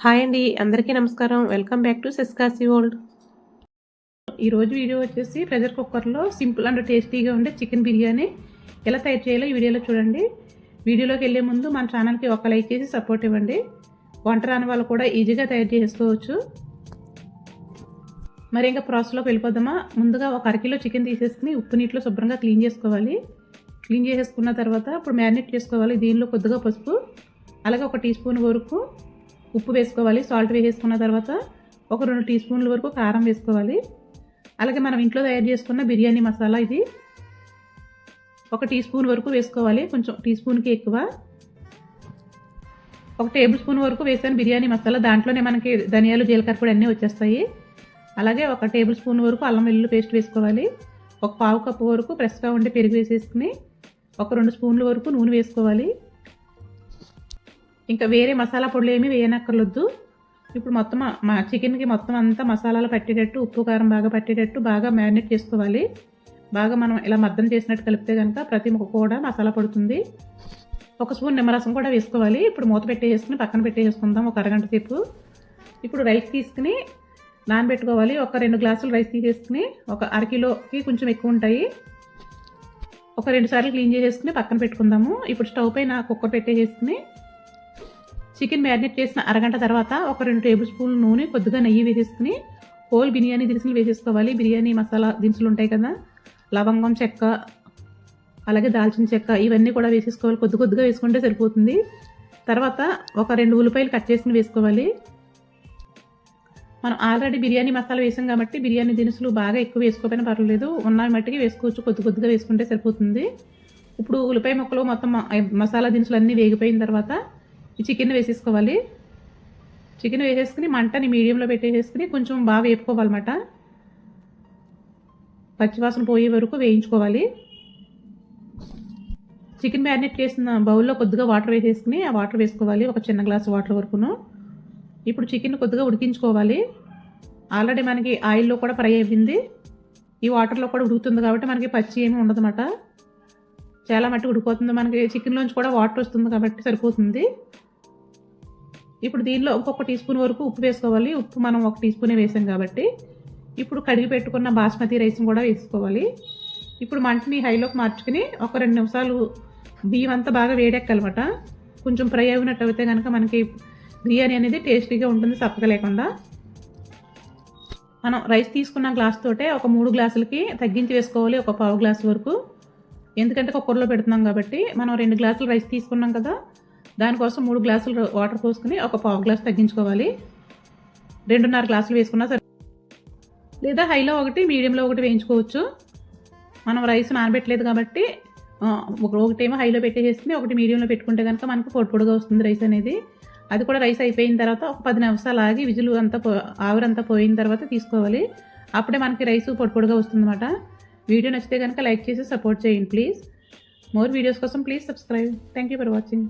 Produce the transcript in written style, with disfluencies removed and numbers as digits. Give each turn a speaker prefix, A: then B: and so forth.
A: Hi అండి, అందరికీ నమస్కారం. వెల్కమ్ బ్యాక్ టు సెస్కాసి వరల్డ్. ఈరోజు వీడియో వచ్చేసి ప్రెషర్ కుక్కర్లో సింపుల్ అండ్ టేస్టీగా ఉండే చికెన్ బిర్యానీ ఎలా తయారు చేయాలో ఈ వీడియోలో చూడండి. వీడియోలోకి వెళ్ళే ముందు మన ఛానల్కి ఒక లైక్ చేసి సపోర్ట్ ఇవ్వండి. వంట రాని వాళ్ళు కూడా ఈజీగా తయారు చేసుకోవచ్చు. మరి ఇంకా ప్రాసెస్లోకి వెళ్ళిపోదామా. ముందుగా ఒక అరకిలో చికెన్ తీసేసుకుని ఉప్పు నీటిలో శుభ్రంగా క్లీన్ చేసుకోవాలి. క్లీన్ చేసేసుకున్న తర్వాత ఇప్పుడు మ్యారినేట్ చేసుకోవాలి. దీనిలో కొద్దిగా పసుపు, అలాగే 1 టీ స్పూన్ వరకు ఉప్పు వేసుకోవాలి. సాల్ట్ వేసేసుకున్న తర్వాత ఒక 2 టీ స్పూన్ల వరకు కారం వేసుకోవాలి. అలాగే మనం ఇంట్లో తయారు చేసుకున్న బిర్యానీ మసాలా ఇది 1 టీ స్పూన్ వరకు వేసుకోవాలి. కొంచెం టీ స్పూన్కి ఎక్కువ 1 టేబుల్ స్పూన్ వరకు వేసాను బిర్యానీ మసాలా. దాంట్లోనే మనకి ధనియాలు, జీలకర్ర పొడి అన్నీ వచ్చేస్తాయి. అలాగే 1 టేబుల్ స్పూన్ వరకు అల్లం వెల్లుల్లి పేస్ట్ వేసుకోవాలి. 1 పావు కప్పు వరకు ఫ్రెష్గా ఉండే పెరుగు వేసేసుకుని 2 స్పూన్ల వరకు నూనె వేసుకోవాలి. ఇంకా వేరే మసాలా పొడులు ఏమీ వేయనక్కర్లొద్దు. ఇప్పుడు మొత్తం మా చికెన్కి మొత్తం అంతా మసాలాలు పట్టేటట్టు, ఉప్పు కారం బాగా పట్టేటట్టు బాగా మ్యారినేట్ చేసుకోవాలి. బాగా మనం ఇలా మద్దన చేసినట్టు కలిపితే కనుక ప్రతి ముక్క కూడా మసాలా పడుతుంది. 1 స్పూన్ నిమ్మరసం కూడా వేసుకోవాలి. ఇప్పుడు మూత పెట్టేసుకుని పక్కన పెట్టేసుకుందాం ఒక అరగంట సేపు. ఇప్పుడు రైస్ తీసుకుని నానబెట్టుకోవాలి. 2 గ్లాసులు రైస్ తీసేసుకుని ఒక అరకిలోకి కొంచెం ఎక్కువ ఉంటాయి. 2 సార్లు క్లీన్ చేసేసుకుని పక్కన పెట్టుకుందాము. ఇప్పుడు స్టవ్ పైన కుక్కర్ పెట్టేసుకుని చికెన్ మ్యారినేట్ చేసిన అరగంట తర్వాత 2 టేబుల్ స్పూన్ల నూనె, కొద్దిగా నెయ్యి వేసేసుకుని హోల్ బిర్యానీ దినుసులు వేసేసుకోవాలి. బిర్యానీ మసాలా దినుసులు ఉంటాయి కదా, లవంగం, చెక్క, అలాగే దాల్చిన చెక్క, ఇవన్నీ కూడా వేసేసుకోవాలి. కొద్దిగా వేసుకుంటే సరిపోతుంది. తర్వాత 2 ఉల్లిపాయలు కట్ చేసుకుని వేసుకోవాలి. మనం ఆల్రెడీ బిర్యానీ మసాలా వేసాం కాబట్టి బిర్యానీ దినుసులు బాగా ఎక్కువ వేసుకోకపోయినా పర్వాలేదు. ఉన్న మట్టికి వేసుకోవచ్చు, కొద్దిగా వేసుకుంటే సరిపోతుంది. ఇప్పుడు ఉల్లిపాయ ముక్కలు మొత్తం మసాలా దినుసులు అన్నీ వేగిపోయిన తర్వాత ఈ చికెన్ వేసేసుకోవాలి. చికెన్ వేసేసుకుని మంటని మీడియంలో పెట్టేసుకుని కొంచెం బాగా వేపుకోవాలన్నమాట. పచ్చివాసన పోయే వరకు వేయించుకోవాలి. చికెన్ మ్యారినేట్ చేసిన బౌల్లో కొద్దిగా వాటర్ వేసేసుకుని ఆ వాటర్ వేసుకోవాలి, 1 చిన్న గ్లాసు వాటర్ వరకును. ఇప్పుడు చికెన్ కొద్దిగా ఉడికించుకోవాలి. ఆల్రెడీ మనకి ఆయిల్లో కూడా ఫ్రై అయ్యింది, ఈ వాటర్లో కూడా ఉడుకుతుంది కాబట్టి మనకి పచ్చి ఏమీ ఉండదన్నమాట. చాలా మట్టి ఉడికిపోతుంది. మనకి చికెన్లోంచి కూడా వాటర్ వస్తుంది కాబట్టి సరిపోతుంది. ఇప్పుడు దీనిలో 1 టీ స్పూన్ వరకు ఉప్పు వేసుకోవాలి. ఉప్పు మనం 1 టీ స్పూనే వేసాం కాబట్టి. ఇప్పుడు కడిగి పెట్టుకున్న బాస్మతి రైస్ని కూడా వేసుకోవాలి. ఇప్పుడు మంటని హైలోకి మార్చుకుని 2 నిమిషాలు బియ్యం అంతా బాగా వేడెక్కాలన్నమాట. కొంచెం ఫ్రై అయినట్టు అయితే కనుక మనకి బిర్యానీ అనేది టేస్టీగా ఉంటుంది, సప్పగా లేకుండా. మనం రైస్ తీసుకున్న గ్లాస్ తోటే 3 గ్లాసులకి తగ్గించి వేసుకోవాలి, 1 పావు గ్లాసు వరకు. ఎందుకంటే కుక్కర్లో పెడుతున్నాం కాబట్టి. మనం 2 గ్లాసులు రైస్ తీసుకున్నాం కదా, దానికోసం 3 గ్లాసులు వాటర్ పోసుకుని 1 పావు గ్లాసు తగ్గించుకోవాలి. 2.5 గ్లాసులు వేసుకున్నా సరే, లేదా హైలో 1 మీడియంలో 1 వేయించుకోవచ్చు. మనం రైస్ నానబెట్టలేదు కాబట్టి ఒకటేమో హైలో పెట్టేసుకుని 1 మీడియంలో పెట్టుకుంటే కనుక మనకు పొడిగా వస్తుంది రైస్ అనేది. అది కూడా రైస్ అయిపోయిన తర్వాత 10 నిమిషాలు ఆగి విజిల్ అంతా ఆవిరంతా పోయిన తర్వాత తీసుకోవాలి. అప్పుడే మనకి రైస్ పొడిగా వస్తుంది అన్నమాట. వీడియో నచ్చితే కనుక లైక్ చేసి సపోర్ట్ చేయండి ప్లీజ్. మోర్ వీడియోస్ కోసం please subscribe. Thank you for watching.